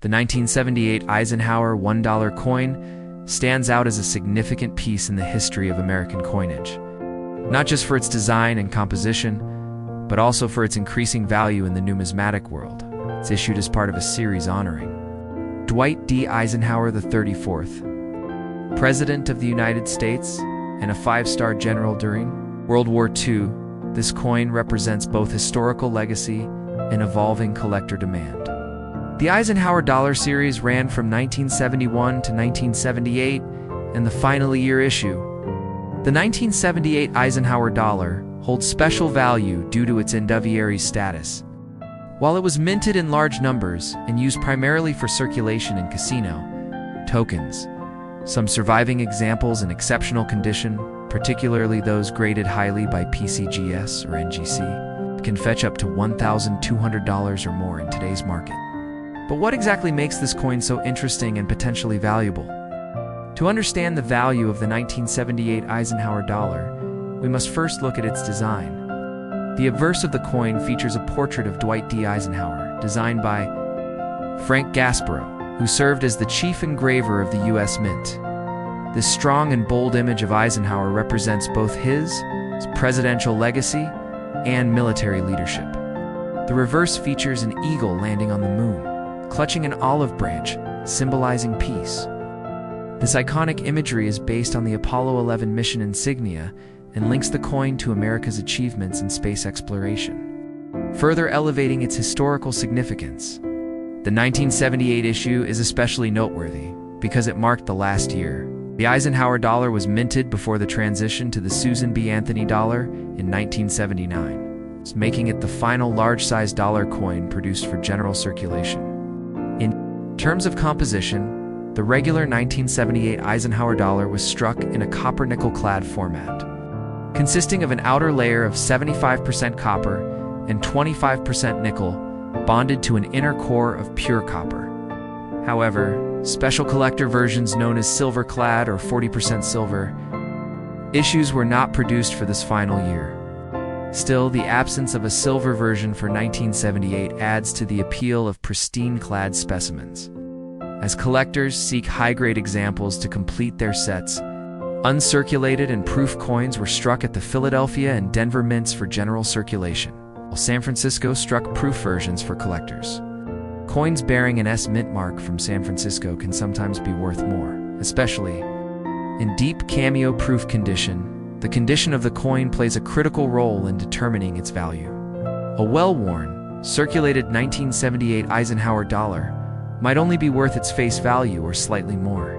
The 1978 Eisenhower $1 coin stands out as a significant piece in the history of American coinage, not just for its design and composition, but also for its increasing value in the numismatic world. It's issued as part of a series honoring Dwight D. Eisenhower the 34th, President of the United States and a 5-star general during World War II. This coin represents both historical legacy and evolving collector demand. The Eisenhower Dollar series ran from 1971 to 1978, and the final year issue, the 1978 Eisenhower Dollar, holds special value due to its incendiary status. While it was minted in large numbers and used primarily for circulation and casino tokens, some surviving examples in exceptional condition, particularly those graded highly by PCGS or NGC, can fetch up to $1,200 or more in today's market. But what exactly makes this coin so interesting and potentially valuable? To understand the value of the 1978 Eisenhower Dollar, we must first look at its design. The obverse of the coin features a portrait of Dwight D. Eisenhower, designed by Frank Gaspereau, who served as the chief engraver of the U.S. Mint. This strong and bold image of Eisenhower represents both his presidential legacy and military leadership. The reverse features an eagle landing on the moon, clutching an olive branch, symbolizing peace. This iconic imagery is based on the Apollo 11 mission insignia and links the coin to America's achievements in space exploration, further elevating its historical significance. The 1978 issue is especially noteworthy because it marked the last year. The Eisenhower Dollar was minted before the transition to the Susan B. Anthony Dollar in 1979, making it the final large-sized dollar coin produced for general circulation. In terms of composition, the regular 1978 Eisenhower Dollar was struck in a copper-nickel-clad format, consisting of an outer layer of 75% copper and 25% nickel, bonded to an inner core of pure copper. However, special collector versions known as silver-clad or 40% silver issues were not produced for this final year. Still, the absence of a silver version for 1978 adds to the appeal of pristine-clad specimens. As collectors seek high-grade examples to complete their sets, uncirculated and proof coins were struck at the Philadelphia and Denver mints for general circulation, while San Francisco struck proof versions for collectors. Coins bearing an S mint mark from San Francisco can sometimes be worth more, especially in deep cameo proof condition. The condition of the coin plays a critical role in determining its value. A well-worn, circulated 1978 Eisenhower Dollar might only be worth its face value or slightly more,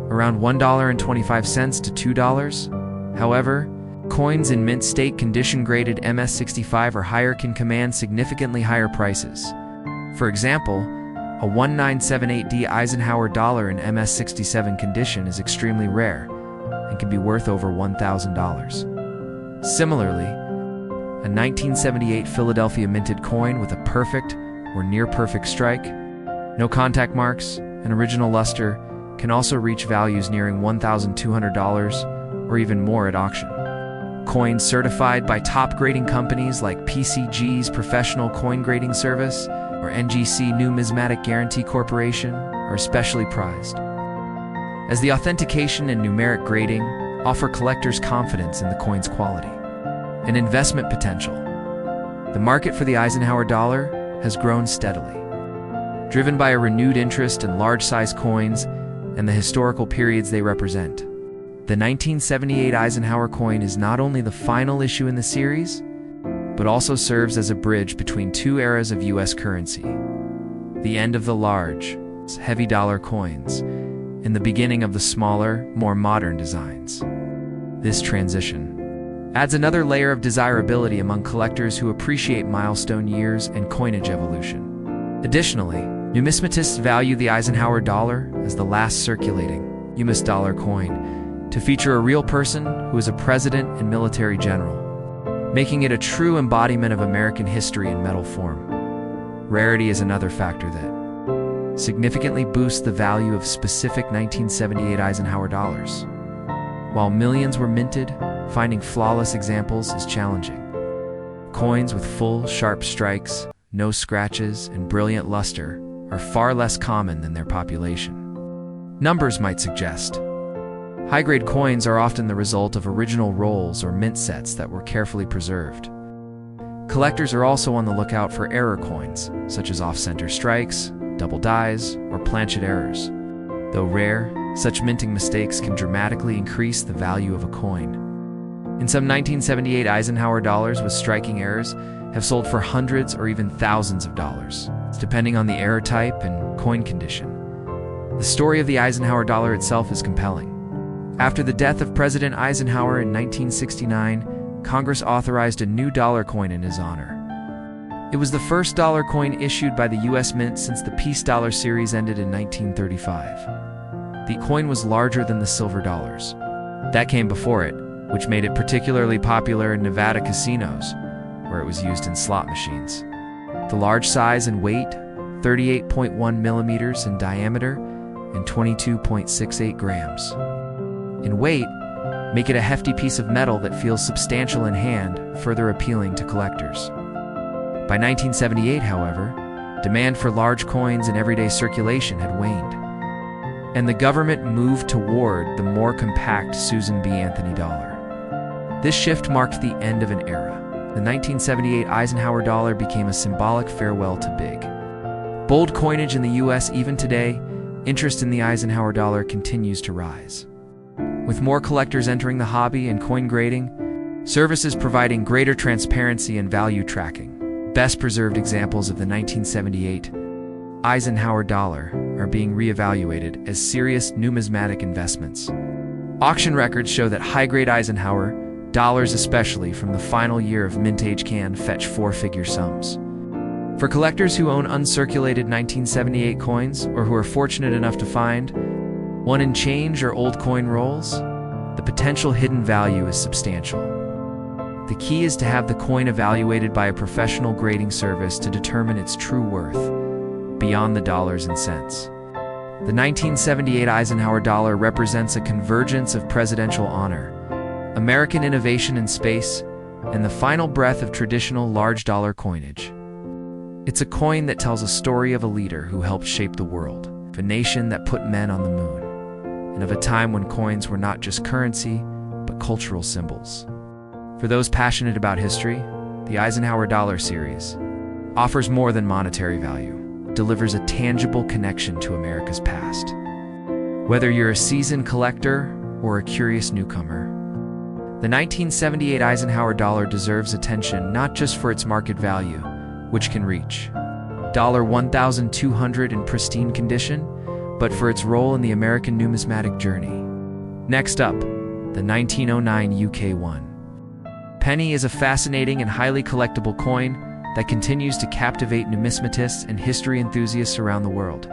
around $1.25 to $2. However, coins in mint state condition graded MS65 or higher can command significantly higher prices. For example, a 1978D Eisenhower Dollar in MS67 condition is extremely rare and can be worth over $1,000. Similarly, a 1978 Philadelphia minted coin with a perfect or near-perfect strike, no contact marks, and original luster can also reach values nearing $1,200 or even more at auction. Coins certified by top grading companies like PCG's Professional Coin Grading Service or NGC Numismatic Guarantee Corporation are especially prized, as the authentication and numeric grading offer collectors confidence in the coin's quality and investment potential. The market for the Eisenhower Dollar has grown steadily, driven by a renewed interest in large-size coins and the historical periods they represent. The 1978 Eisenhower coin is not only the final issue in the series, but also serves as a bridge between two eras of U.S. currency: the end of the large, heavy dollar coins, and the beginning of the smaller, more modern designs. This transition adds another layer of desirability among collectors who appreciate milestone years and coinage evolution. Additionally, numismatists value the Eisenhower Dollar as the last circulating U.S. dollar coin to feature a real person who is a president and military general, making it a true embodiment of American history in metal form. Rarity is another factor that significantly boosts the value of specific 1978 Eisenhower Dollars. While millions were minted, finding flawless examples is challenging. Coins with full, sharp strikes, no scratches, and brilliant luster are far less common than their population. Numbers might suggest. High-grade coins are often the result of original rolls or mint sets that were carefully preserved. Collectors are also on the lookout for error coins, such as off-center strikes, double dies, or planchet errors. Though rare, such minting mistakes can dramatically increase the value of a coin. In some 1978 Eisenhower dollars with striking errors have sold for hundreds or even thousands of dollars, depending on the error type and coin condition. The story of the Eisenhower dollar itself is compelling. After the death of President Eisenhower in 1969, Congress authorized a new dollar coin in his honor. It was the first dollar coin issued by the U.S. Mint since the Peace Dollar series ended in 1935. The coin was larger than the silver dollars that came before it, which made it particularly popular in Nevada casinos, where it was used in slot machines. The large size and weight, 38.1 millimeters in diameter and 22.68 grams in weight, make it a hefty piece of metal that feels substantial in hand, further appealing to collectors. By 1978, however, demand for large coins in everyday circulation had waned, and the government moved toward the more compact Susan B. Anthony dollar. This shift marked the end of an era. The 1978 Eisenhower dollar became a symbolic farewell to big, bold coinage in the U.S. Even today, interest in the Eisenhower dollar continues to rise. With more collectors entering the hobby and coin grading, services providing greater transparency and value tracking. Best preserved examples of the 1978 Eisenhower dollar are being reevaluated as serious numismatic investments. Auction records show that high-grade Eisenhower dollars, especially from the final year of mintage, can fetch four-figure sums. For collectors who own uncirculated 1978 coins or who are fortunate enough to find one in change or old coin rolls, the potential hidden value is substantial. The key is to have the coin evaluated by a professional grading service to determine its true worth, beyond the dollars and cents. The 1978 Eisenhower dollar represents a convergence of presidential honor, American innovation in space, and the final breath of traditional large dollar coinage. It's a coin that tells a story of a leader who helped shape the world, of a nation that put men on the moon, and of a time when coins were not just currency, but cultural symbols. For those passionate about history, the Eisenhower Dollar series offers more than monetary value, delivers a tangible connection to America's past. Whether you're a seasoned collector or a curious newcomer, the 1978 Eisenhower Dollar deserves attention not just for its market value, which can reach $1,200 in pristine condition, but for its role in the American numismatic journey. Next up, the 1909 UK 1 penny is a fascinating and highly collectible coin that continues to captivate numismatists and history enthusiasts around the world.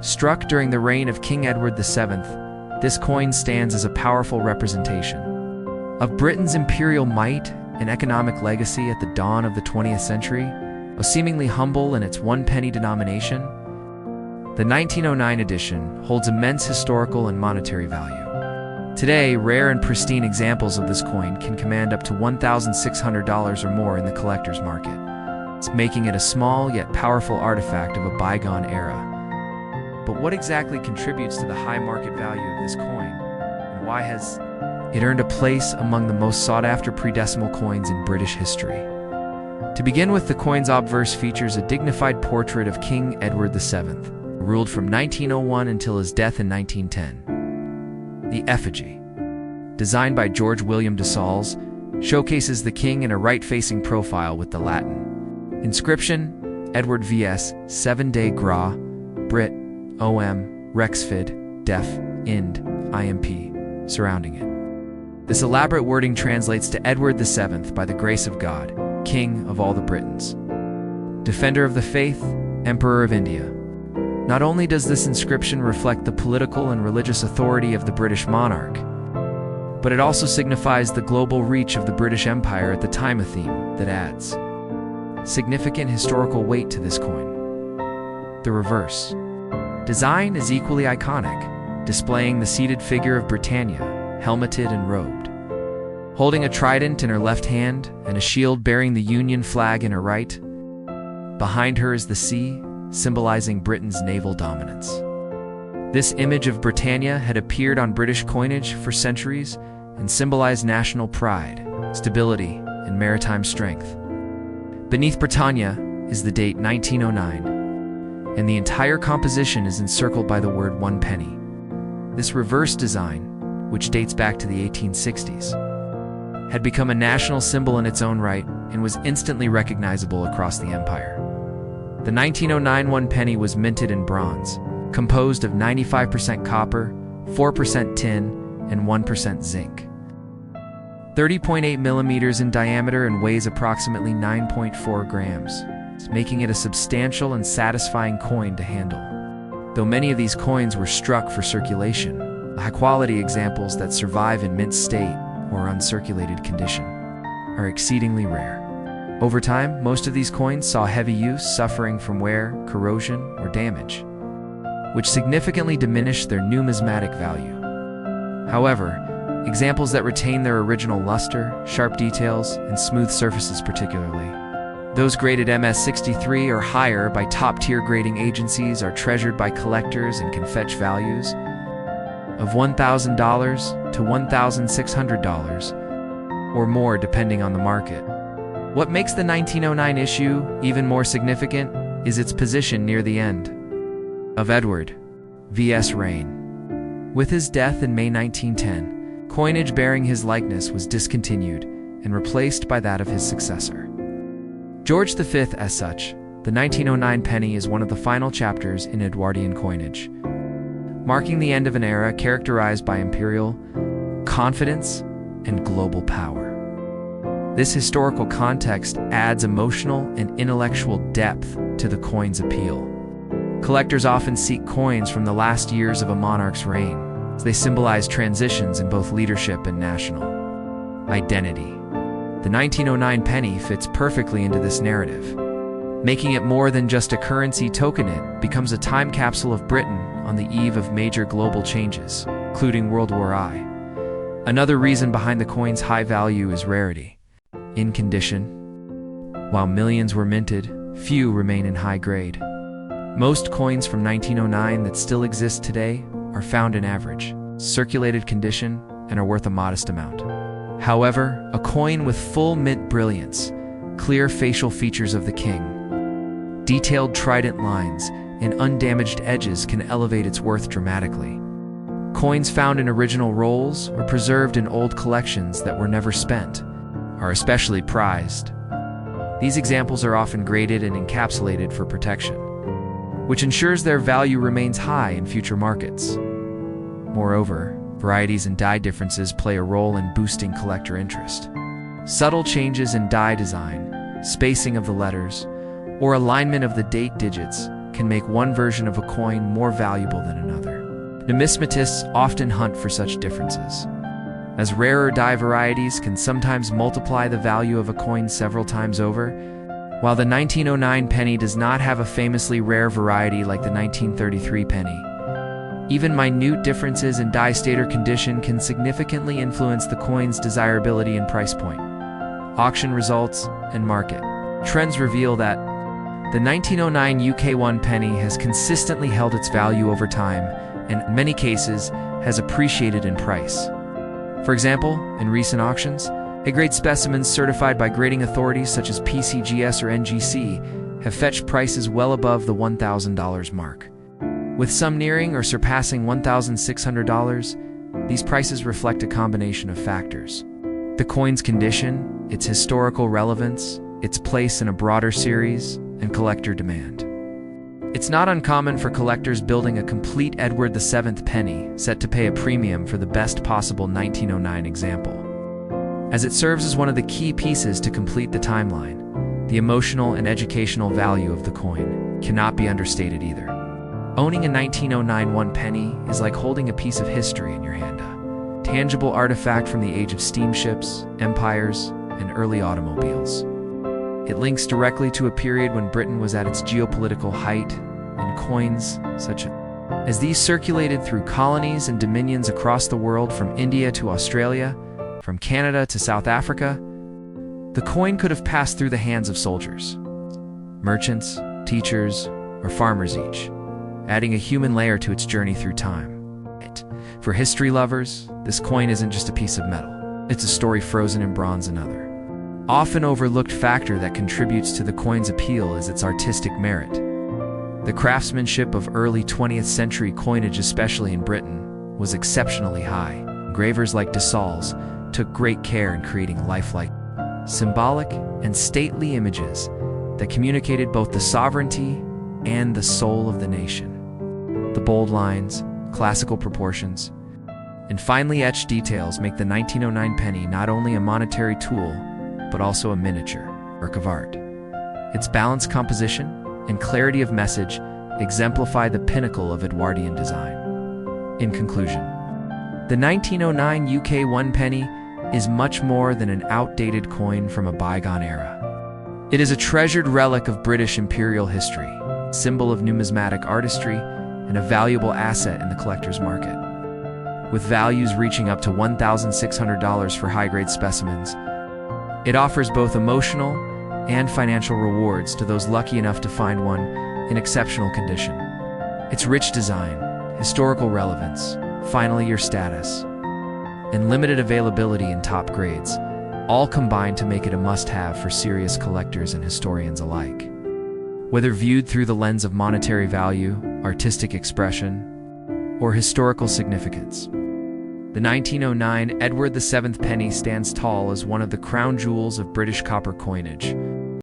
Struck during the reign of King Edward VII, this coin stands as a powerful representation of Britain's imperial might and economic legacy at the dawn of the 20th century. Though seemingly humble in its one-penny denomination, the 1909 edition holds immense historical and monetary value. Today, rare and pristine examples of this coin can command up to $1,600 or more in the collector's market, making it a small yet powerful artifact of a bygone era. But what exactly contributes to the high market value of this coin, and why has it earned a place among the most sought-after pre-decimal coins in British history? To begin with, the coin's obverse features a dignified portrait of King Edward VII, who ruled from 1901 until his death in 1910. The effigy, designed by George William de Saulles, showcases the king in a right-facing profile with the Latin inscription, Edward VS 7 de Gras, Brit, OM, Rexfid, Def, Ind, IMP, surrounding it. This elaborate wording translates to Edward VII by the grace of God, King of all the Britons, Defender of the Faith, Emperor of India. Not only does this inscription reflect the political and religious authority of the British monarch, but it also signifies the global reach of the British Empire at the time, a theme that adds significant historical weight to this coin. The reverse design is equally iconic, displaying the seated figure of Britannia, helmeted and robed, holding a trident in her left hand and a shield bearing the Union flag in her right. Behind her is the sea, symbolizing Britain's naval dominance. This image of Britannia had appeared on British coinage for centuries and symbolized national pride, stability, and maritime strength. Beneath Britannia is the date 1909, and the entire composition is encircled by the word 1 penny. This reverse design, which dates back to the 1860s, had become a national symbol in its own right and was instantly recognizable across the empire. The 1909 1 penny was minted in bronze, composed of 95% copper, 4% tin, and 1% zinc. 30.8 millimeters in diameter and weighs approximately 9.4 grams, making it a substantial and satisfying coin to handle. Though many of these coins were struck for circulation, the high-quality examples that survive in mint state or uncirculated condition are exceedingly rare. Over time, most of these coins saw heavy use, suffering from wear, corrosion, or damage, which significantly diminished their numismatic value. However, examples that retain their original luster, sharp details, and smooth surfaces particularly, those graded MS-63 or higher by top-tier grading agencies, are treasured by collectors and can fetch values of $1,000 to $1,600 or more depending on the market. What makes the 1909 issue even more significant is its position near the end of Edward VI's reign. With his death in May 1910, coinage bearing his likeness was discontinued and replaced by that of his successor, George V. As such, the 1909 penny is one of the final chapters in Edwardian coinage, marking the end of an era characterized by imperial confidence and global power. This historical context adds emotional and intellectual depth to the coin's appeal. Collectors often seek coins from the last years of a monarch's reign, as they symbolize transitions in both leadership and national identity. The 1909 penny fits perfectly into this narrative, making it more than just a currency token. It becomes a time capsule of Britain on the eve of major global changes, including World War I. Another reason behind the coin's high value is rarity. In condition, while millions were minted, few remain in high grade. Most coins from 1909 that still exist today are found in average, circulated condition and are worth a modest amount. However, a coin with full mint brilliance, clear facial features of the king, detailed trident lines, and undamaged edges can elevate its worth dramatically. Coins found in original rolls or preserved in old collections that were never spent are especially prized. These examples are often graded and encapsulated for protection, which ensures their value remains high in future markets. Moreover, varieties and die differences play a role in boosting collector interest. Subtle changes in die design, spacing of the letters, or alignment of the date digits can make one version of a coin more valuable than another. Numismatists often hunt for such differences, as rarer die varieties can sometimes multiply the value of a coin several times over. While the 1909 penny does not have a famously rare variety like the 1933 penny, even minute differences in die state or condition can significantly influence the coin's desirability and price point. Auction results and market trends reveal that the 1909 UK 1 penny has consistently held its value over time and, in many cases, has appreciated in price. For example, in recent auctions, A-grade specimens certified by grading authorities such as PCGS or NGC have fetched prices well above the $1,000 mark. With some nearing or surpassing $1,600, these prices reflect a combination of factors: the coin's condition, its historical relevance, its place in a broader series, and collector demand. It's not uncommon for collectors building a complete Edward VII penny set to pay a premium for the best possible 1909 example, as it serves as one of the key pieces to complete the timeline. The emotional and educational value of the coin cannot be understated either. Owning a 1909 1 penny is like holding a piece of history in your hand, a tangible artifact from the age of steamships, empires, and early automobiles. It links directly to a period when Britain was at its geopolitical height, and coins such as these circulated through colonies and dominions across the world, from India to Australia, from Canada to South Africa. The coin could have passed through the hands of soldiers, merchants, teachers, or farmers each, adding a human layer to its journey through time. For history lovers, this coin isn't just a piece of metal. It's a story frozen in bronze. Another often overlooked factor that contributes to the coin's appeal is its artistic merit. The craftsmanship of early 20th century coinage, especially in Britain, was exceptionally high. Engravers like de Saules took great care in creating lifelike, symbolic, and stately images that communicated both the sovereignty and the soul of the nation. The bold lines, classical proportions, and finely etched details make the 1909 penny not only a monetary tool, but also a miniature work of art. Its balanced composition and clarity of message exemplify the pinnacle of Edwardian design. In conclusion, the 1909 UK 1 penny is much more than an outdated coin from a bygone era. It is a treasured relic of British imperial history, symbol of numismatic artistry, and a valuable asset in the collector's market. With values reaching up to $1,600 for high-grade specimens, it offers both emotional and financial rewards to those lucky enough to find one in exceptional condition. Its rich design, historical relevance, final year status, and limited availability in top grades all combine to make it a must-have for serious collectors and historians alike. Whether viewed through the lens of monetary value, artistic expression, or historical significance, the 1909 Edward VII penny stands tall as one of the crown jewels of British copper coinage,